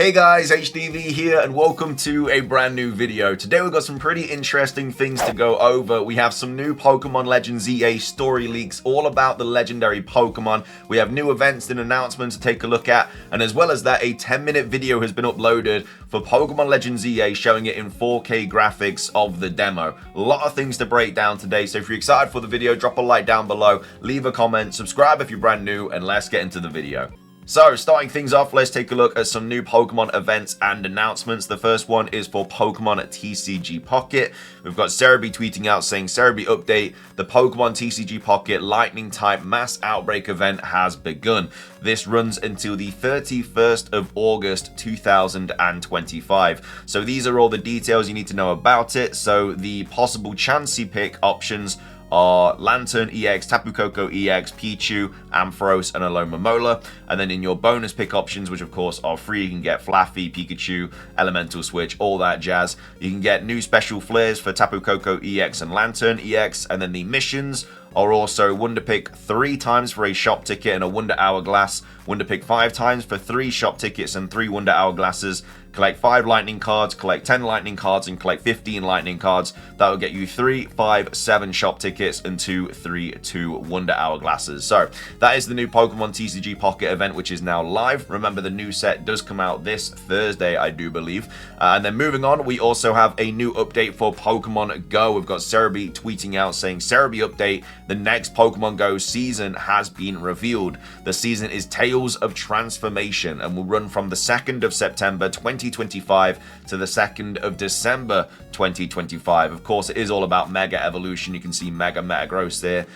Hey guys, HDV here and welcome to a brand new video. Today we've got some pretty interesting things to go over. We have some new Pokemon Legends EA story leaks all about the legendary Pokemon. We have new events and announcements to take a look at, and as well as that, a 10-minute video has been uploaded for Pokemon Legends EA showing it in 4K graphics of the demo. A lot of things to break down today, so if you're excited for the video, drop a like down below, leave a comment, subscribe if you're brand new, and let's get into the video. So, starting things off, let's take a look at some new Pokemon events and announcements. The first one is for Pokemon TCG Pocket. We've got Cerebi tweeting out saying, Cerebi update, the Pokemon TCG Pocket Lightning type Mass Outbreak event has begun. This runs until the 31st of August 2025. So these are all the details you need to know about it. So the possible Chansey pick options are Lantern EX, Tapu Koko EX, Pichu, Ampharos, and Alomomola. And then in your bonus pick options, which of course are free, you can get Flaffy, Pikachu, Elemental Switch, all that jazz. You can get new special flares for Tapu Koko EX and Lantern EX. And then the missions are also Wonder Pick 3 times for a shop ticket and a Wonder Hourglass, Wonder Pick 5 times for 3 shop tickets and 3 Wonder Hourglasses, collect 5 lightning cards, collect 10 lightning cards, and collect 15 lightning cards. That will get you 3, 5, 7 shop tickets and 2 Wonder Hourglasses. So that is the new Pokemon TCG Pocket event, which is now live. Remember, the new set does come out this Thursday, I do believe. And then moving on, we also have a new update for Pokemon Go. We've got Cerebi tweeting out saying, Cerebi update, the next Pokemon Go season has been revealed. The season is Tales of Transformation and will run from the 2nd of September 2025 to the 2nd of December 2025. Of course, it is all about Mega Evolution. You can see Mega Metagross there,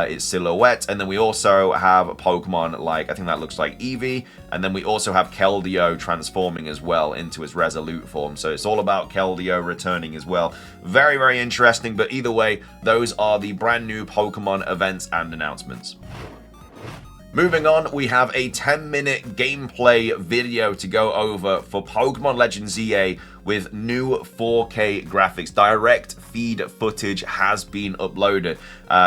its silhouette. And then we also have Pokemon like, I think that looks like Eevee. And then we also have Keldeo transforming as well into its Resolute form. So it's all about Keldeo returning as well. Very, very interesting. But either way, those are the brand new Pokemon events and announcements. Moving on, we have a 10-minute gameplay video to go over for Pokemon Legends EA with new 4K graphics. Direct feed footage has been uploaded.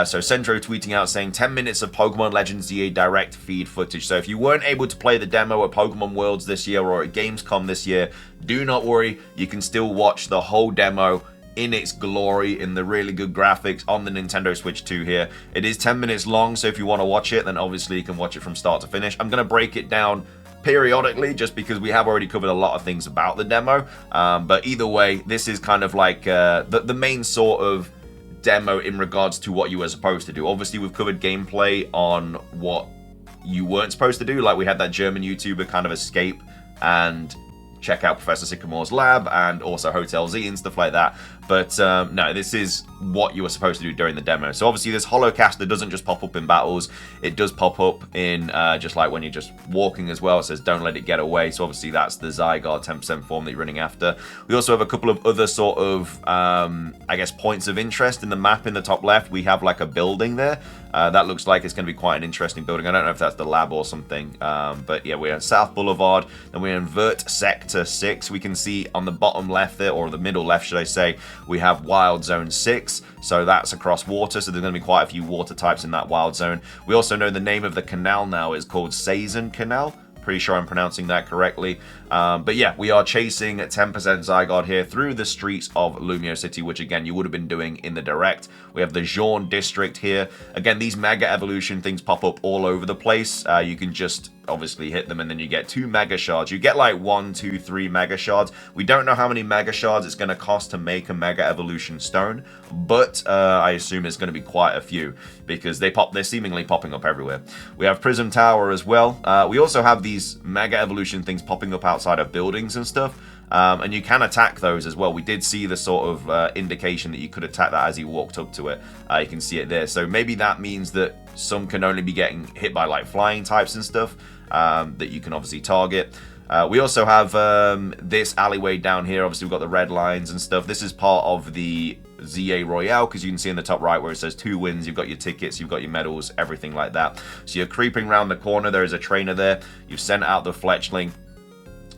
So Centro tweeting out saying 10 minutes of Pokemon Legends EA direct feed footage. So if you weren't able to play the demo at Pokemon Worlds this year or at Gamescom this year, do not worry. You can still watch the whole demo in its glory, in the really good graphics on the Nintendo Switch 2 here. It is 10 minutes long, so if you want to watch it, then obviously you can watch it from start to finish. I'm going to break it down periodically just because we have already covered a lot of things about the demo. But either way, this is kind of like the main sort of demo in regards to what you were supposed to do. Obviously, we've covered gameplay on what you weren't supposed to do. Like we had that German YouTuber kind of escape and check out Professor Sycamore's lab and also Hotel Z and stuff like that. But no, this is what you were supposed to do during the demo. So obviously this Holocaster doesn't just pop up in battles. It does pop up in just like when you're just walking as well. It says don't let it get away. So obviously that's the Zygarde 10% form that you're running after. We also have a couple of other sort of, I guess, points of interest in the map in the top left. We have like a building there. That looks like it's going to be quite an interesting building. I don't know if that's the lab or something. But yeah, we're at South Boulevard. Then we're in Vert Sector 6. We can see on the bottom left there, or the middle left, should I say, we have Wild Zone 6. So that's across water. So there's going to be quite a few water types in that wild zone. We also know the name of the canal now is called Sazen Canal. Pretty sure I'm pronouncing that correctly. But yeah, we are chasing 10% Zygarde here through the streets of Lumiose City, which again, you would have been doing in the direct. We have the Jean district here. Again, these Mega Evolution things pop up all over the place. You can just obviously hit them and then you get 2 Mega Shards. You get like 1, 2, 3 Mega Shards. We don't know how many Mega Shards it's going to cost to make a Mega Evolution Stone, but I assume it's going to be quite a few because they're seemingly popping up everywhere. We have Prism Tower as well. We also have these Mega Evolution things popping up outside of buildings and stuff. And you can attack those as well. We did see the sort of indication that you could attack that as you walked up to it. You can see it there. So maybe that means that some can only be getting hit by like flying types and stuff that you can obviously target. We also have this alleyway down here. Obviously, we've got the red lines and stuff. This is part of the ZA Royale because you can see in the top right where it says 2 wins. You've got your tickets, you've got your medals, everything like that. So you're creeping around the corner. There is a trainer there. You've sent out the Fletchling.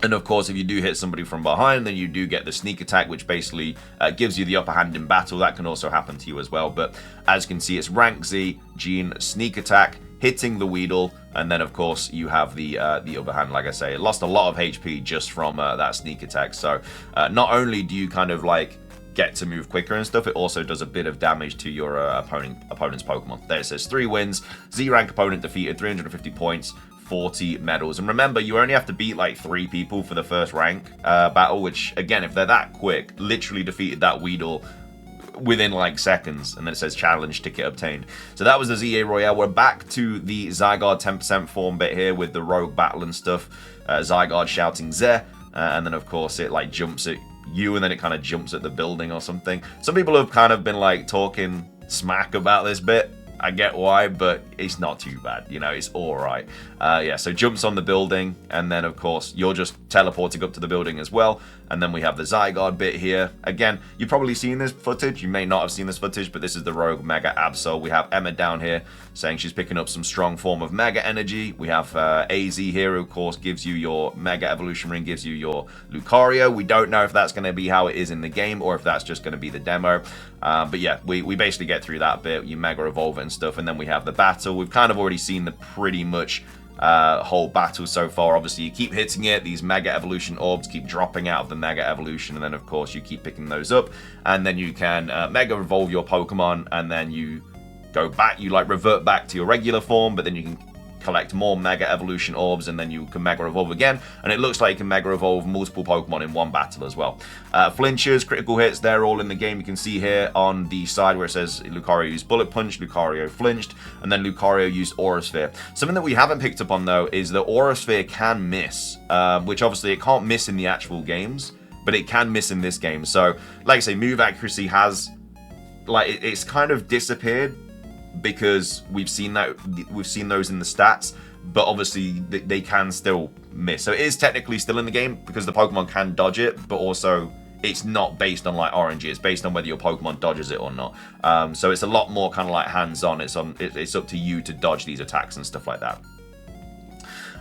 And of course, if you do hit somebody from behind, then you do get the sneak attack, which basically gives you the upper hand in battle. That can also happen to you as well. But as you can see, it's rank Z, Gene, sneak attack, hitting the Weedle, And then, of course, you have the other hand. Like I say, it lost a lot of HP just from that sneak attack. So not only do you kind of like get to move quicker and stuff, it also does a bit of damage to your opponent's Pokemon. There it says 3 wins, Z-rank opponent defeated, 350 points, 40 medals. And remember, you only have to beat like 3 people for the first rank battle, which again, if they're that quick, literally defeated that Weedle within like seconds. And then it says challenge ticket obtained. So that was the ZA Royale. We're back to the Zygarde 10% form bit here with the rogue battle and stuff. Zygarde shouting Zeh, and then of course it like jumps at you, and then it kind of jumps at the building or something. Some people have kind of been like talking smack about this bit. I get why, but it's not too bad. You know, it's all right. Yeah, so jumps on the building, and then, of course, you're just teleporting up to the building as well. And then we have the Zygarde bit here. Again, you've probably seen this footage. You may not have seen this footage, but this is the Rogue Mega Absol. We have Emma down here saying she's picking up some strong form of Mega Energy. We have AZ here, who, of course, gives you your Mega Evolution Ring, gives you your Lucario. We don't know if that's going to be how it is in the game, or if that's just going to be the demo. But yeah, we basically get through that bit. You Mega Evolve it and stuff, and then we have the battle. We've kind of already seen the pretty much whole battle so far. Obviously, you keep hitting it. These Mega Evolution orbs keep dropping out of the Mega Evolution, and then, of course, you keep picking those up, and then you can Mega Evolve your Pokemon, and then you go back. You, like, revert back to your regular form, but then you can collect more Mega Evolution orbs, and then you can Mega Evolve again, and it looks like you can Mega Evolve multiple Pokemon in one battle as well. Flinches, critical hits, they're all in the game. You can see here on the side where it says Lucario used Bullet Punch, Lucario flinched, and then Lucario used Aura Sphere. Something that we haven't picked up on, though, is that Aura Sphere can miss, which obviously it can't miss in the actual games, but it can miss in this game. So, like I say, move accuracy has, like, it's kind of disappeared, because we've seen those in the stats, but obviously they can still miss. So it is technically still in the game because the Pokemon can dodge it, but also it's not based on like RNG. It's based on whether your Pokemon dodges it or not. So it's a lot more kind of like hands-on. It's up to you to dodge these attacks and stuff like that.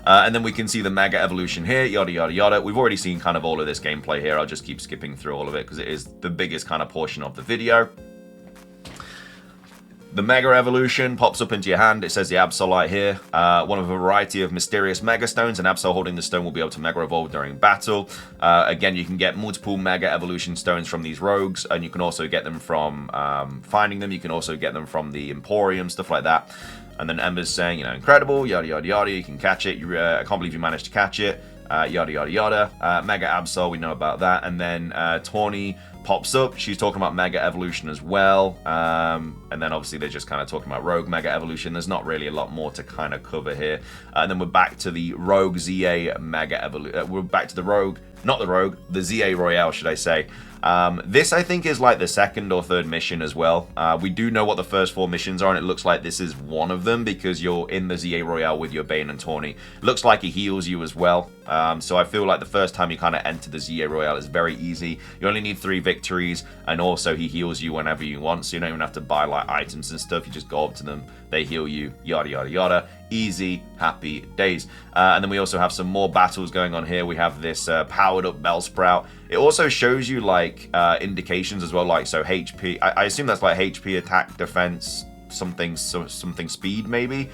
And then we can see the Mega Evolution here, yada yada yada. We've already seen kind of all of this gameplay here. I'll just keep skipping through all of it because it is the biggest kind of portion of the video. The Mega Evolution pops up into your hand. It says the Absolite here. One of a variety of mysterious Mega Stones. An Absol holding the stone will be able to Mega Evolve during battle. Again, you can get multiple Mega Evolution Stones from these rogues, and you can also get them from finding them. You can also get them from the Emporium, stuff like that. And then Ember's saying, you know, incredible, yada yada yada. You can catch it. I can't believe you managed to catch it. Yada yada yada. Mega Absol, we know about that. And then Tawny pops up. She's talking about Mega Evolution as well. And then obviously they're just kind of talking about Rogue Mega Evolution. There's not really a lot more to kind of cover here. And then we're back to the Rogue ZA Mega Evolution. We're back to the Rogue, not the Rogue, the ZA Royale, should I say. This, I think, is like the second or third mission as well. We do know what the first 4 missions are, and it looks like this is one of them because you're in the ZA Royale with your Bane and Tawny. Looks like he heals you as well. So I feel like the first time you kind of enter the ZA Royale is very easy. You only need 3 victories, and also he heals you whenever you want, so you don't even have to buy like items and stuff. You just go up to them, they heal you, yada yada yada. Easy, happy days. And then we also have some more battles going on here. We have this powered up Bellsprout. It also shows you like indications as well, like so HP. I assume that's like HP, attack, defense, something speed maybe.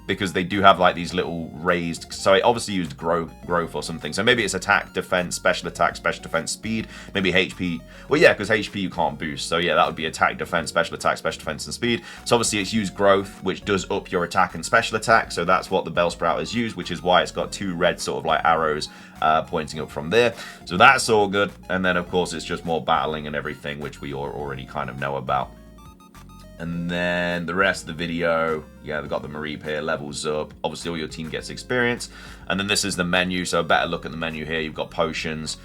Because they do have like these little raised, so it obviously used growth or something. So maybe it's attack, defense, special attack, special defense, speed. Maybe HP. Well, yeah, because HP you can't boost. So yeah, that would be attack, defense, special attack, special defense, and speed. So obviously it's used growth, which does up your attack and special attack. So that's what the Bellsprout is used, which is why it's got 2 red sort of like arrows pointing up from there. So that's all good. And then of course it's just more battling and everything, which we already kind of know about. And then the rest of the video, yeah, they've got the Mareep here, levels up. Obviously, all your team gets experience. And then this is the menu, so a better look at the menu here. You've got potions,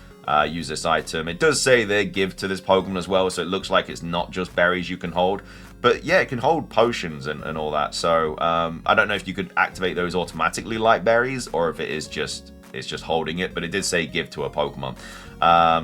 use this item. It does say they give to this Pokemon as well, so it looks like it's not just berries you can hold. But yeah, it can hold potions and all that. So I don't know if you could activate those automatically like berries, or if it's just holding it. But it did say give to a Pokemon.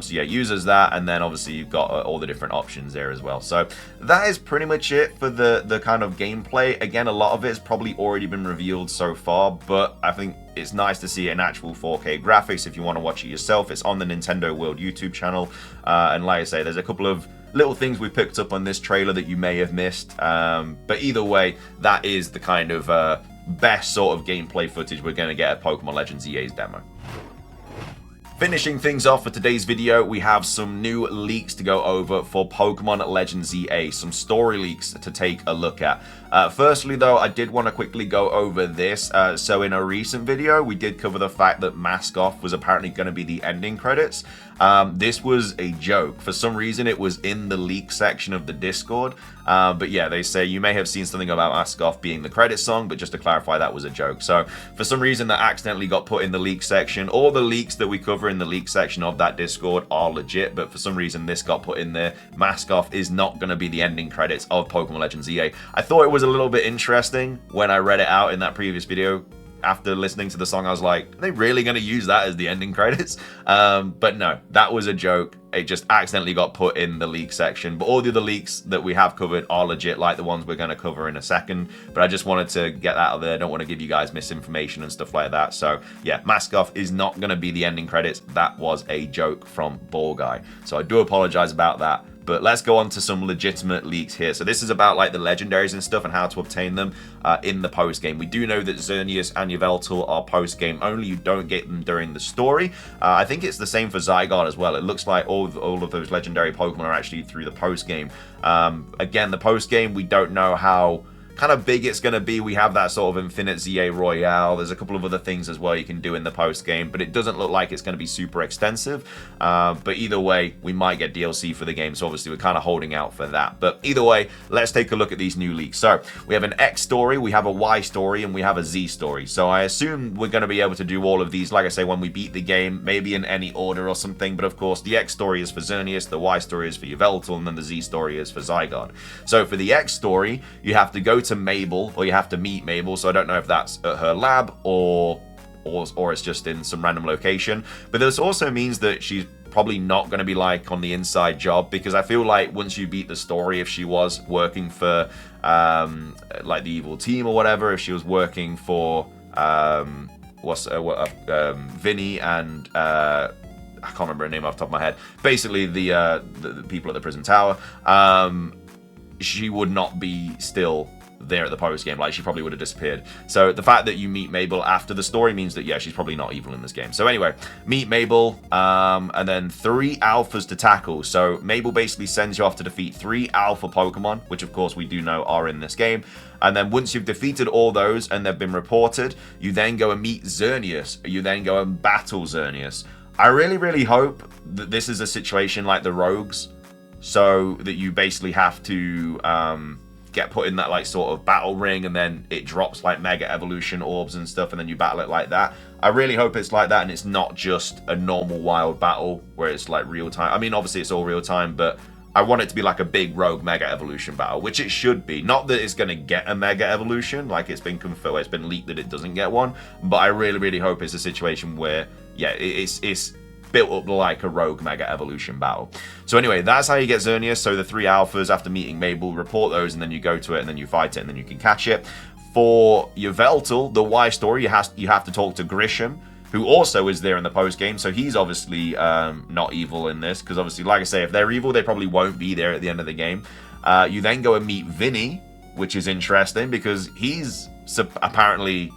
So yeah, uses that, and then obviously you've got all the different options there as well. So that is pretty much it for the kind of gameplay. Again, a lot of it's probably already been revealed so far, but I think it's nice to see it in actual 4K graphics if you want to watch it yourself. It's on the Nintendo World YouTube channel, and like I say, there's a couple of little things we picked up on this trailer that you may have missed, but either way, that is the kind of best sort of gameplay footage we're going to get at Pokemon Legends EA's demo. Finishing things off for today's video, we have some new leaks to go over for Pokemon Legends EA, some story leaks to take a look at. Firstly though, I did want to quickly go over this. So in a recent video, we did cover the fact that Mask Off was apparently going to be the ending credits. This was a joke. For some reason, it was in the leak section of the Discord. But yeah, they say you may have seen something about Mask Off being the credit song, but just to clarify, that was a joke. So for some reason, that accidentally got put in the leak section. All the leaks that we cover in the leak section of that Discord are legit, but for some reason, this got put in there. Mask Off is not going to be the ending credits of Pokemon Legends EA. I thought it was a little bit interesting when I read it out in that previous video. After listening to the song, I was like, are they really going to use that as the ending credits? But no, that was a joke. It just accidentally got put in the leak section. But all the other leaks that we have covered are legit, like the ones we're going to cover in a second. But I just wanted to get that out there. I don't want to give you guys misinformation and stuff like that. So yeah, Mask Off is not going to be the ending credits. That was a joke from Ball Guy. So I do apologize about that. But let's go on to some legitimate leaks here. So this is about like the legendaries and stuff and how to obtain them in the post game. We do know that Xerneas and Yveltal are post game only. You don't get them during the story. I think it's the same for Zygarde as well. It looks like all of those legendary Pokemon are actually through the post game. Again, the post game, we don't know how kind of big it's going to be. We have that sort of Infinite ZA Royale. There's a couple of other things as well you can do in the post game, but it doesn't look like it's going to be super extensive. But either way, we might get DLC for the game, so obviously we're kind of holding out for that. But either way, let's take a look at these new leaks. So we have an X story, we have a Y story, and we have a Z story. So I assume we're going to be able to do all of these, like I say, when we beat the game, maybe in any order or something. But of course, the X story is for Xerneas, the Y story is for Yveltal, and then the Z story is for Zygarde. So for the X story, you have to go to Mabel, or you have to meet Mabel. So I don't know if that's at her lab or it's just in some random location. But this also means that she's probably not going to be like on the inside job, because I feel like once you beat the story, if she was working for like the evil team or whatever, if she was working for Vinny and I can't remember her name off the top of my head. Basically, the people at the prison tower. She would not be still there at the post game. Like, she probably would have disappeared. So the fact that you meet Mabel after the story means that, yeah, she's probably not evil in this game. So anyway, meet Mabel, and then 3 alphas to tackle. So Mabel basically sends you off to defeat 3 alpha Pokemon, which of course we do know are in this game. And then once you've defeated all those and they've been reported, you then go and meet Xerneas. You then go and battle Xerneas. I really hope that this is a situation like the Rogues, so that you basically have to get put in that like sort of battle ring, and then it drops like Mega Evolution orbs and stuff, and then you battle it like that. I really hope it's like that, and it's not just a normal wild battle where it's like real time. I mean, obviously it's all real time, but I want it to be like a big rogue Mega Evolution battle, which it should be. Not that it's going to get a Mega Evolution, like it's been confirmed, it's been leaked that it doesn't get one, but I really hope it's a situation where, yeah, it's built up like a rogue Mega Evolution battle. So anyway, that's how you get Xerneas. So the 3 alphas, after meeting Mabel, report those, and then you go to it, and then you fight it, and then you can catch it. For Yveltal, the Y story, you have to talk to Grisham, who also is there in the post game. So he's obviously not evil in this, because obviously, like I say, if they're evil, they probably won't be there at the end of the game. You then go and meet Vinny, which is interesting because he's apparently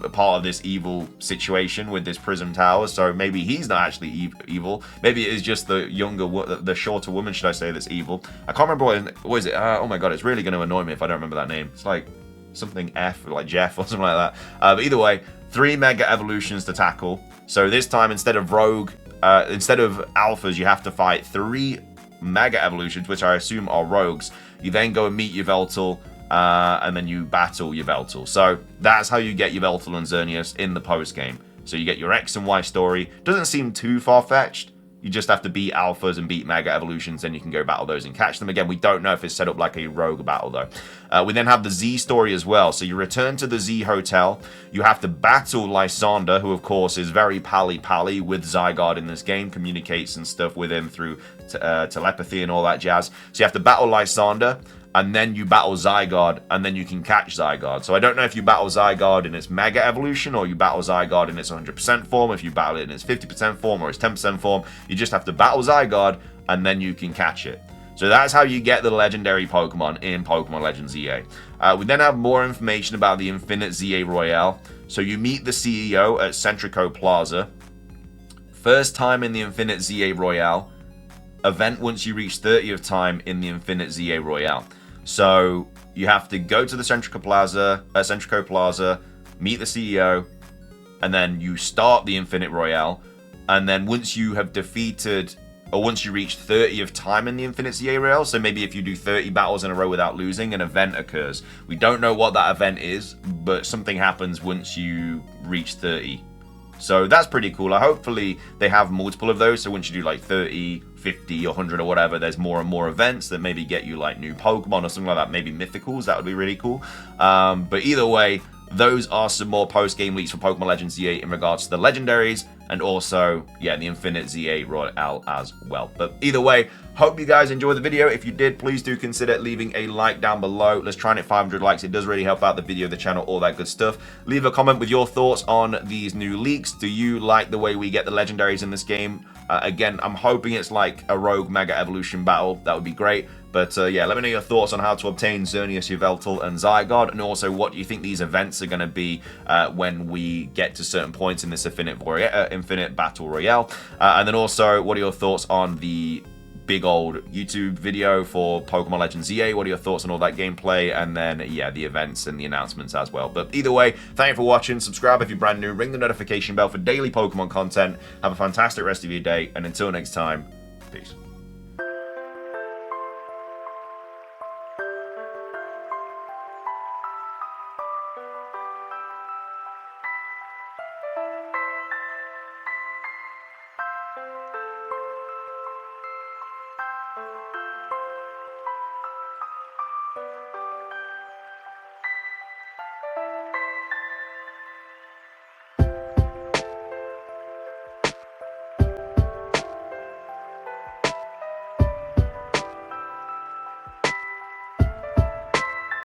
a part of this evil situation with this Prism Tower, so maybe he's not actually evil. Maybe it is just the shorter woman, should I say, that's evil. I can't remember what is it. Oh my god, it's really going to annoy me if I don't remember that name. It's like something F, like Jeff or something like that. But either way, 3 Mega Evolutions to tackle. So this time, instead of alphas, you have to fight 3 Mega Evolutions, which I assume are rogues. You then go and meet Yveltal, and then you battle Yveltal. So that's how you get Yveltal and Xerneas in the post game. So you get your X and Y story. Doesn't seem too far-fetched. You just have to beat alphas and beat Mega Evolutions, then you can go battle those and catch them. Again, we don't know if it's set up like a rogue battle, though. We then have the Z story as well. So you return to the Z Hotel. You have to battle Lysander, who, of course, is very pally-pally with Zygarde in this game, communicates and stuff with him through telepathy and all that jazz. So you have to battle Lysander, and then you battle Zygarde, and then you can catch Zygarde. So I don't know if you battle Zygarde in its Mega Evolution, or you battle Zygarde in its 100% form, if you battle it in its 50% form, or its 10% form. You just have to battle Zygarde, and then you can catch it. So that's how you get the legendary Pokemon in Pokemon Legends EA. We then have more information about the Infinite ZA Royale. So you meet the CEO at Centrico Plaza. First time in the Infinite ZA Royale. Event once you reach 30th time in the Infinite ZA Royale. So you have to go to the Centrico Plaza, meet the CEO, and then you start the Infinite Royale. And then once you have defeated, or once you reach 30th time in the Infinite ZA Royale, so maybe if you do 30 battles in a row without losing, an event occurs. We don't know what that event is, but something happens once you reach 30. So that's pretty cool. Hopefully they have multiple of those, so once you do like 30, 50, 100 or whatever, there's more and more events that maybe get you like new Pokemon or something like that, maybe mythicals. That would be really cool. But either way, those are some more post-game leaks for Pokemon Legends ZA in regards to the legendaries, and also, yeah, the Infinite ZA Royale as well. But either way, hope you guys enjoyed the video. If you did, please do consider leaving a like down below. Let's try and hit 500 likes. It does really help out the video, the channel, all that good stuff. Leave a comment with your thoughts on these new leaks. Do you like the way we get the legendaries in this game? Again, I'm hoping it's like a Rogue Mega Evolution battle. That would be great. But yeah, let me know your thoughts on how to obtain Xerneas, Yveltal, and Zygarde, and also what you think these events are going to be when we get to certain points in this Infinite Battle Royale. And then also, what are your thoughts on the big old YouTube video for Pokemon Legends ZA? What are your thoughts on all that gameplay? And then, yeah, the events and the announcements as well. But either way, thank you for watching. Subscribe if you're brand new. Ring the notification bell for daily Pokemon content. Have a fantastic rest of your day. And until next time, peace.